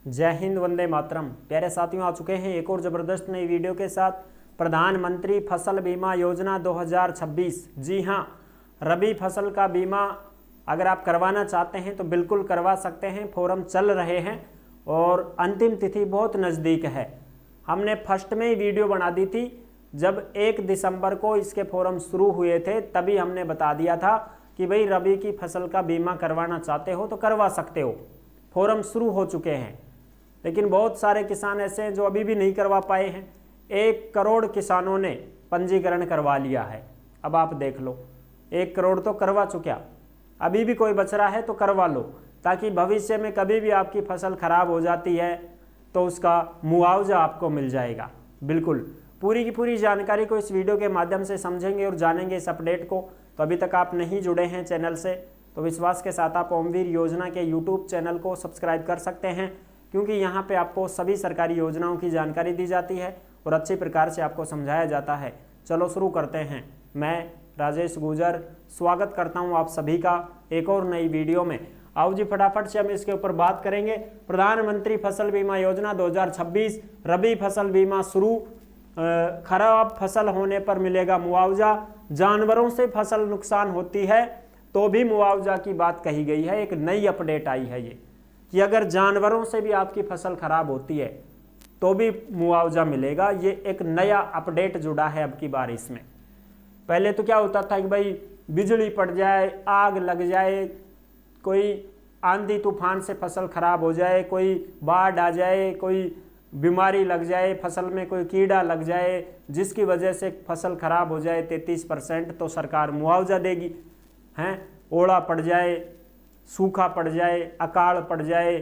जय हिंद, वंदे मातरम। प्यारे साथियों, आ चुके हैं एक और ज़बरदस्त नई वीडियो के साथ। प्रधानमंत्री फसल बीमा योजना 2026। जी हाँ, रबी फसल का बीमा अगर आप करवाना चाहते हैं तो बिल्कुल करवा सकते हैं। फॉर्म चल रहे हैं और अंतिम तिथि बहुत नज़दीक है। हमने फर्स्ट में ही वीडियो बना दी थी जब 1 दिसंबर को इसके फॉर्म शुरू हुए थे, तभी हमने बता दिया था कि भाई रबी की फसल का बीमा करवाना चाहते हो तो करवा सकते हो। फॉर्म शुरू हो चुके हैं, लेकिन बहुत सारे किसान ऐसे हैं जो अभी भी नहीं करवा पाए हैं। 1 करोड़ किसानों ने पंजीकरण करवा लिया है। अब आप देख लो, 1 करोड़ तो करवा चुका, अभी भी कोई बच रहा है तो करवा लो, ताकि भविष्य में कभी भी आपकी फसल खराब हो जाती है तो उसका मुआवजा आपको मिल जाएगा। बिल्कुल पूरी की पूरी जानकारी को इस वीडियो के माध्यम से समझेंगे और जानेंगे इस अपडेट को। तो अभी तक आप नहीं जुड़े हैं चैनल से तो विश्वास के साथ आप ओमवीर योजना के यूट्यूब चैनल को सब्सक्राइब कर सकते हैं, क्योंकि यहाँ पे आपको सभी सरकारी योजनाओं की जानकारी दी जाती है और अच्छी प्रकार से आपको समझाया जाता है। चलो शुरू करते हैं। मैं राजेश गुजर स्वागत करता हूँ आप सभी का एक और नई वीडियो में। आओ जी, फटाफट से हम इसके ऊपर बात करेंगे। प्रधानमंत्री फसल बीमा योजना 2026, रबी फसल बीमा शुरू। खराब फसल होने पर मिलेगा मुआवजा। जानवरों से फसल नुकसान होती है तो भी मुआवजा की बात कही गई है। एक नई अपडेट आई है ये कि अगर जानवरों से भी आपकी फसल खराब होती है तो भी मुआवजा मिलेगा। ये एक नया अपडेट जुड़ा है अब की बार इसमें। पहले तो क्या होता था कि भाई बिजली पड़ जाए, आग लग जाए, कोई आंधी तूफान से फसल खराब हो जाए, कोई बाढ़ आ जाए, कोई बीमारी लग जाए, फसल में कोई कीड़ा लग जाए जिसकी वजह से फसल खराब हो जाए 33%, तो सरकार मुआवजा देगी। हैं, ओला पड़ जाए, सूखा पड़ जाए, अकाल पड़ जाए,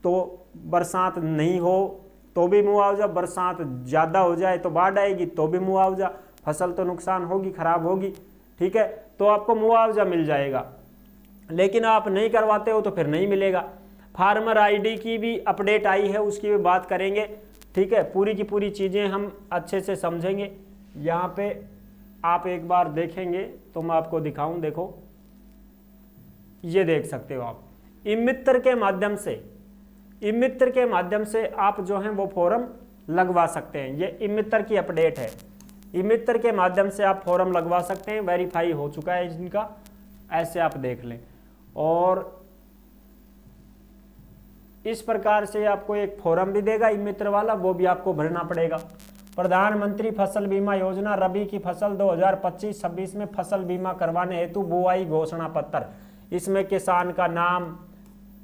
तो बरसात नहीं हो तो भी मुआवजा, बरसात ज़्यादा हो जाए तो बाढ़ आएगी तो भी मुआवजा, फसल तो नुकसान होगी, खराब होगी, ठीक है, तो आपको मुआवजा मिल जाएगा। लेकिन आप नहीं करवाते हो तो फिर नहीं मिलेगा। फार्मर आईडी की भी अपडेट आई है, उसकी भी बात करेंगे, ठीक है। पूरी की पूरी चीज़ें हम अच्छे से समझेंगे। यहाँ पे आप एक बार देखेंगे तो मैं आपको दिखाऊं, देखो ये देख सकते हो आप। ई-मित्र के माध्यम से आप जो हैं वो फॉर्म लगवा सकते हैं। ये ई-मित्र की अपडेट है। ई-मित्र के माध्यम से आप फॉर्म लगवा सकते हैं, वेरीफाई हो चुका है इनका, ऐसे आप देख लें। और इस प्रकार से आपको एक फॉर्म भी देगा ई-मित्र वाला, वो भी आपको भरना पड़ेगा। प्रधानमंत्री फसल बीमा योजना रबी की फसल 2025-26 में फसल बीमा करवाने हेतु बुआई घोषणा पत्र। इसमें किसान का नाम,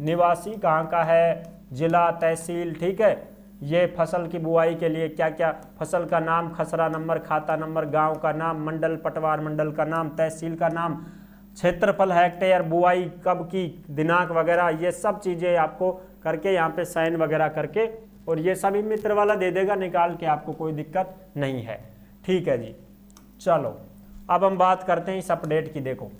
निवासी कहाँ का है, जिला, तहसील, ठीक है, ये फसल की बुआई के लिए क्या क्या, फसल का नाम, खसरा नंबर, खाता नंबर, गांव का नाम, मंडल, पटवार मंडल का नाम, तहसील का नाम, क्षेत्रफल हेक्टेयर, बुआई कब की, दिनांक वगैरह, ये सब चीज़ें आपको करके यहाँ पे साइन वगैरह करके, और ये सभी मित्र वाला दे देगा निकाल के, आपको कोई दिक्कत नहीं है, ठीक है जी। चलो अब हम बात करते हैं इस अपडेट की। देखो,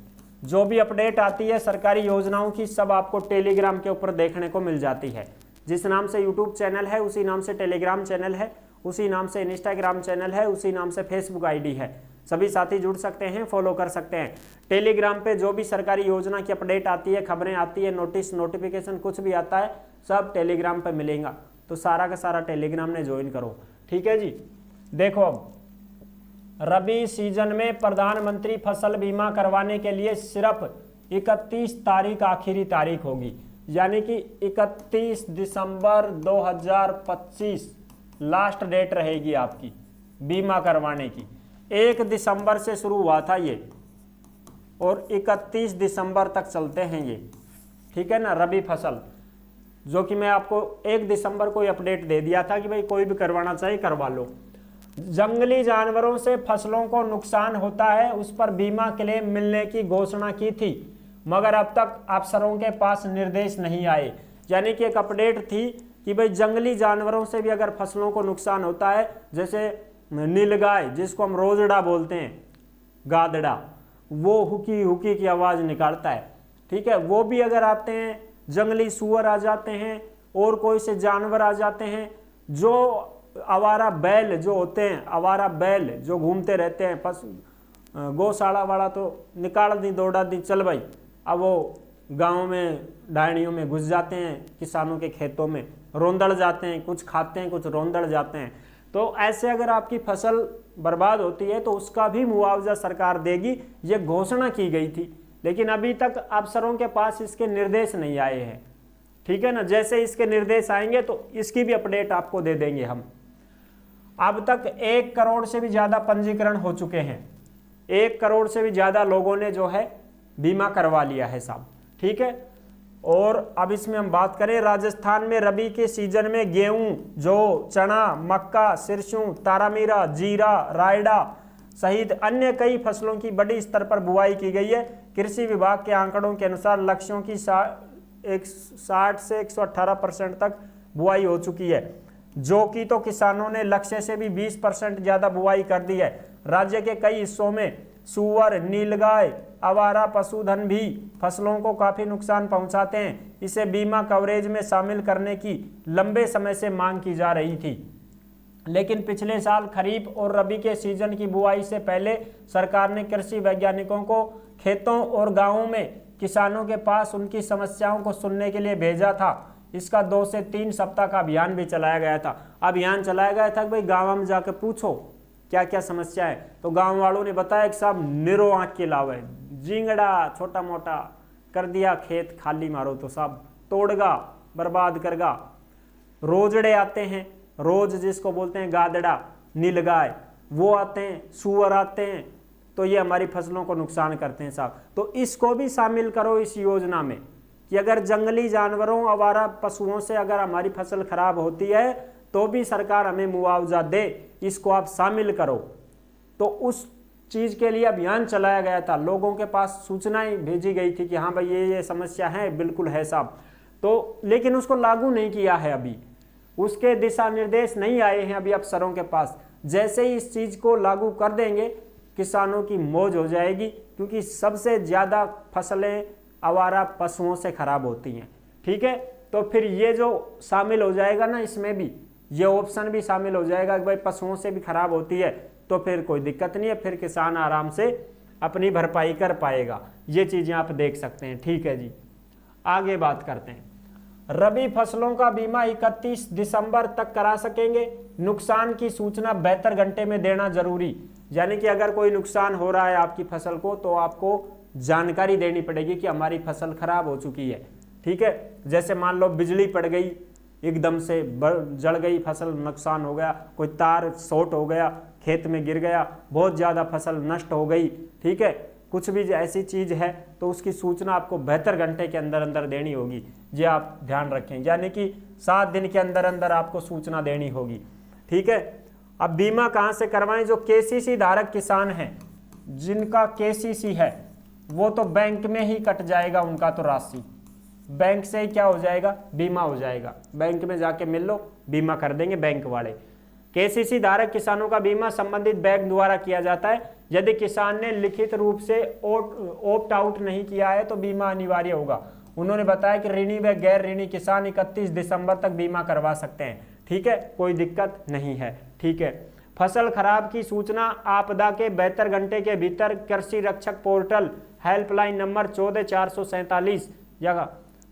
जो भी अपडेट आती है सरकारी योजनाओं की, सब आपको टेलीग्राम के ऊपर देखने को मिल जाती है। जिस नाम से यूट्यूब चैनल है उसी नाम से टेलीग्राम चैनल है, उसी नाम से इंस्टाग्राम चैनल है, उसी नाम से फेसबुक आईडी है। सभी साथी जुड़ सकते हैं, फॉलो कर सकते हैं। टेलीग्राम पे जो भी सरकारी योजना की अपडेट आती है, खबरें आती है, नोटिस, नोटिफिकेशन कुछ भी आता है, सब टेलीग्राम पे मिलेगा। तो सारा का सारा टेलीग्राम ने ज्वाइन करो, ठीक है जी। देखो, अब रबी सीजन में प्रधानमंत्री फसल बीमा करवाने के लिए सिर्फ 31 तारीख आखिरी तारीख होगी, यानी कि 31 दिसंबर 2025 लास्ट डेट रहेगी आपकी बीमा करवाने की। 1 दिसंबर से शुरू हुआ था ये और 31 दिसंबर तक चलते हैं ये, ठीक है ना, रबी फसल, जो कि मैं आपको 1 दिसंबर को अपडेट दे दिया था कि भाई कोई भी करवाना चाहिए करवा लो। जंगली जानवरों से फसलों को नुकसान होता है, उस पर बीमा क्लेम मिलने की घोषणा की थी, मगर अब तक अफसरों के पास निर्देश नहीं आए। यानी कि एक अपडेट थी कि भाई जंगली जानवरों से भी अगर फसलों को नुकसान होता है, जैसे नीलगाय जिसको हम रोजड़ा बोलते हैं, गादड़ा, वो हुकी हुकी की आवाज़ निकालता है, ठीक है, वो भी अगर आते हैं, जंगली सूअर आ जाते हैं और कोई से जानवर आ जाते हैं, जो आवारा बैल जो होते हैं, आवारा बैल जो घूमते रहते हैं, गौशाला वाला तो निकाल दी, दौड़ा दी, चल भाई, अब वो गाँव में डायनियों में घुस जाते हैं, किसानों के खेतों में रोंदड़ जाते हैं, कुछ खाते हैं, कुछ रोंदड़ जाते हैं। तो ऐसे अगर आपकी फसल बर्बाद होती है तो उसका भी मुआवजा सरकार देगी, ये घोषणा की गई थी। लेकिन अभी तक अफसरों के पास इसके निर्देश नहीं आए हैं, ठीक है ना। जैसे इसके निर्देश आएंगे तो इसकी भी अपडेट आपको दे देंगे हम। अब तक 1 करोड़ से भी ज़्यादा पंजीकरण हो चुके हैं, 1 करोड़ से भी ज़्यादा लोगों ने जो है बीमा करवा लिया है साहब, ठीक है। और अब इसमें हम बात करें, राजस्थान में रबी के सीजन में गेहूं, जौ, चना, मक्का, सिरसों, तारामीरा, जीरा, रायडा सहित अन्य कई फसलों की बड़ी स्तर पर बुआई की गई है। कृषि विभाग के आंकड़ों के अनुसार लक्ष्यों की 60 से 118% तक बुआई हो चुकी है, जो कि तो किसानों ने लक्ष्य से भी 20% ज्यादा बुआई कर दी है। राज्य के कई हिस्सों में सूअर, नीलगाय, आवारा पशुधन भी फसलों को काफी नुकसान पहुंचाते हैं। इसे बीमा कवरेज में शामिल करने की लंबे समय से मांग की जा रही थी, लेकिन पिछले साल खरीफ और रबी के सीजन की बुआई से पहले सरकार ने कृषि वैज्ञानिकों को खेतों और गांवों में किसानों के पास उनकी समस्याओं को सुनने के लिए भेजा था। इसका 2 से 3 सप्ताह का अभियान भी चलाया गया था। अभियान चलाया गया था कि भाई गाँव में जाकर पूछो क्या क्या समस्या है। तो गांव वालों ने बताया कि साहब निरो आँख के लावे, जिंगड़ा छोटा मोटा कर दिया, खेत खाली मारो तो साहब तोड़गा, बर्बाद करगा। रोजड़े आते हैं, रोज जिसको बोलते हैं गादड़ा, नीलगाय, वो आते हैं, सूअर आते हैं, तो ये हमारी फसलों को नुकसान करते हैं साहब। तो इसको भी शामिल करो इस योजना में कि अगर जंगली जानवरों, आवारा पशुओं से अगर हमारी फसल खराब होती है तो भी सरकार हमें मुआवजा दे, इसको आप शामिल करो। तो उस चीज के लिए अभियान चलाया गया था, लोगों के पास सूचनाएं भेजी गई थी कि हाँ भाई ये समस्या है, बिल्कुल है साहब। तो लेकिन उसको लागू नहीं किया है, अभी उसके दिशा निर्देश नहीं आए हैं अभी अफसरों के पास। जैसे ही इस चीज को लागू कर देंगे किसानों की मौज हो जाएगी, क्योंकि सबसे ज्यादा फसलें आवारा पशुओं से खराब होती हैं, ठीक है। तो फिर ये जो शामिल हो जाएगा ना, इसमें भी ये ऑप्शन भी शामिल हो जाएगा कि भाई पशुओं से भी खराब होती है, तो फिर कोई दिक्कत नहीं है, फिर किसान आराम से अपनी भरपाई कर पाएगा। ये चीजें आप देख सकते हैं, ठीक है जी। आगे बात करते हैं, रबी फसलों का बीमा 31 दिसंबर तक करा सकेंगे। नुकसान की सूचना 72 घंटे में देना जरूरी, यानी कि अगर कोई नुकसान हो रहा है आपकी फसल को तो आपको जानकारी देनी पड़ेगी कि हमारी फसल खराब हो चुकी है, ठीक है। जैसे मान लो बिजली पड़ गई, एकदम से जल गई फसल, नुकसान हो गया, कोई तार शॉर्ट हो गया, खेत में गिर गया, बहुत ज़्यादा फसल नष्ट हो गई, ठीक है, कुछ भी ऐसी चीज़ है तो उसकी सूचना आपको 72 घंटे के अंदर अंदर देनी होगी। ये आप ध्यान रखें, यानी कि 7 दिन के अंदर अंदर आपको सूचना देनी होगी, ठीक है। अब बीमा कहाँ से करवाएं? जो केसीसी धारक किसान हैं, जिनका केसीसी है, वो तो बैंक में ही कट जाएगा उनका तो राशि, बैंक से ही क्या हो जाएगा, बीमा हो जाएगा। बैंक में जाके मिल लो, बीमा कर देंगे बैंक वाले। केसीसी धारक किसानों का बीमा संबंधित बैंक द्वारा किया जाता है। यदि किसान ने लिखित रूप से ऑप्ट आउट नहीं किया है तो बीमा अनिवार्य होगा। उन्होंने बताया कि ऋणी व गैर ऋणी किसान 31 दिसंबर तक बीमा करवा सकते हैं, ठीक है, कोई दिक्कत नहीं है, ठीक है। फसल खराब की सूचना आपदा के 72 घंटे के भीतर कृषि रक्षक पोर्टल हेल्पलाइन नंबर 14447 या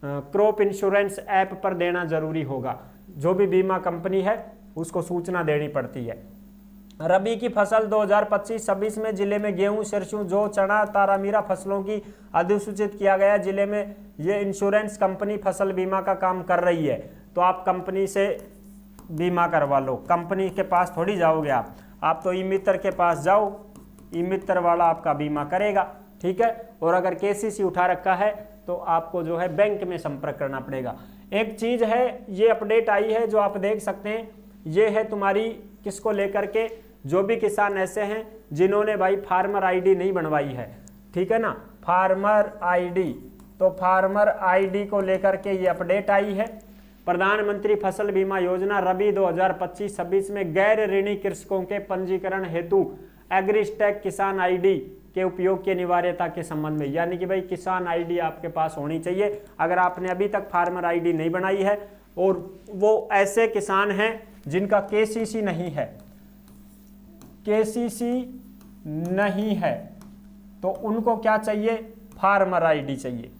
क्रॉप इंश्योरेंस ऐप पर देना जरूरी होगा। जो भी बीमा कंपनी है उसको सूचना देनी पड़ती है। रबी की फसल 2025-26 में जिले में गेहूं, सरसों, जौ, चना, तारामीरा फसलों की अधिसूचित किया गया। जिले में ये इंश्योरेंस कंपनी फसल बीमा का काम कर रही है, तो आप कंपनी से बीमा करवा लो। कंपनी के पास थोड़ी जाओगे आप तो ई मित्र के पास जाओ, ई मित्र वाला आपका बीमा करेगा, ठीक है। और अगर केसीसी उठा रखा है तो आपको जो है बैंक में संपर्क करना पड़ेगा। एक चीज है, ये अपडेट आई है जो आप देख सकते हैं, ये है तुम्हारी किसको लेकर के, जो भी किसान ऐसे हैं जिन्होंने भाई फार्मर आईडी नहीं बनवाई है, ठीक है ना, फार्मर आईडी, तो फार्मर आईडी को लेकर के ये अपडेट आई है। प्रधानमंत्री फसल बीमा योजना रबी 2025-26 में गैर ऋणी कृषकों के पंजीकरण हेतु एग्रीस्टैक किसान आईडी के उपयोग की अनिवार्यता के संबंध में, यानी कि भाई किसान आईडी आपके पास होनी चाहिए। अगर आपने अभी तक फार्मर आईडी नहीं बनाई है और वो ऐसे किसान हैं जिनका केसीसी नहीं है, केसीसी नहीं है, तो उनको क्या चाहिए, फार्मर आईडी चाहिए।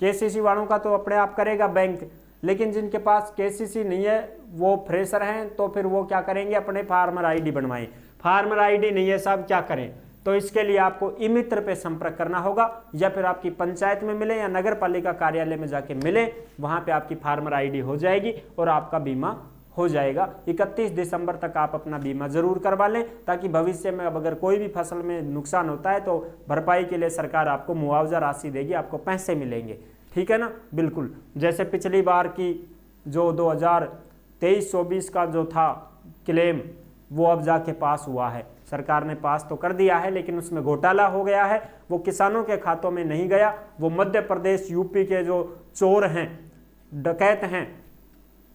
केसीसी वालों का तो अपने आप करेगा बैंक, लेकिन जिनके पास केसीसी नहीं है, वो फ्रेशर हैं, तो फिर वो क्या करेंगे, अपने फार्मर आईडी बनवाएं। फार्मर आईडी नहीं है साहब, क्या करें? तो इसके लिए आपको ई मित्र पे संपर्क करना होगा, या फिर आपकी पंचायत में मिले या नगर पालिका कार्यालय में जाके मिले, वहां पे आपकी फार्मर आईडी हो जाएगी और आपका बीमा हो जाएगा। 31 दिसंबर तक आप अपना बीमा जरूर करवा लें, ताकि भविष्य में अब अगर कोई भी फसल में नुकसान होता है तो भरपाई के लिए सरकार आपको मुआवजा राशि देगी, आपको पैसे मिलेंगे। ठीक है ना, बिल्कुल। जैसे पिछली बार की जो 2023-24 का जो था क्लेम, वो अब जाके पास हुआ है, सरकार ने पास तो कर दिया है, लेकिन उसमें घोटाला हो गया है, वो किसानों के खातों में नहीं गया। वो मध्य प्रदेश यूपी के जो चोर हैं, डकैत हैं,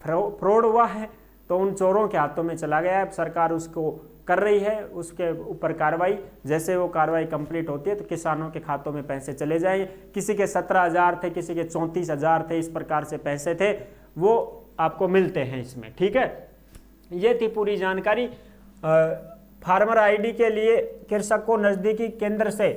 फ्रॉड हुआ है, तो उन चोरों के हाथों में चला गया है। अब सरकार उसको कर रही है, उसके ऊपर कार्रवाई। जैसे वो कार्रवाई कंप्लीट होती है तो किसानों के खातों में पैसे चले जाएंगे। किसी के 17,000 थे, किसी के 34,000 थे, इस प्रकार से पैसे थे, वो आपको मिलते हैं इसमें। ठीक है, ये थी पूरी जानकारी। फार्मर आईडी के लिए कृषक को नज़दीकी केंद्र से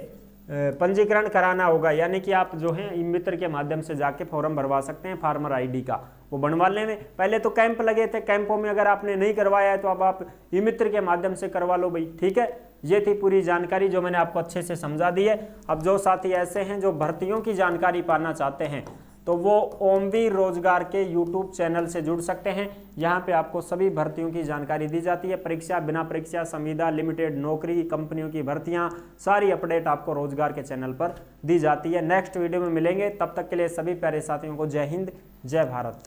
पंजीकरण कराना होगा, यानी कि आप जो है ई मित्र के माध्यम से जाके फॉर्म भरवा सकते हैं फार्मर आईडी का। वो बनवाने में पहले तो कैंप लगे थे, कैंपों में अगर आपने नहीं करवाया है तो अब आप ई मित्र के माध्यम से करवा लो भाई। ठीक है, ये थी पूरी जानकारी जो मैंने आपको अच्छे से समझा दी है। अब जो साथी ऐसे हैं जो भर्तियों की जानकारी पाना चाहते हैं, तो वो ओमवीर रोजगार के यूट्यूब चैनल से जुड़ सकते हैं। यहाँ पे आपको सभी भर्तियों की जानकारी दी जाती है, परीक्षा, बिना परीक्षा, संविदा, लिमिटेड, नौकरी, कंपनियों की भर्तियाँ, सारी अपडेट आपको रोजगार के चैनल पर दी जाती है। नेक्स्ट वीडियो में मिलेंगे, तब तक के लिए सभी प्यारे साथियों को जय हिंद, जय भारत।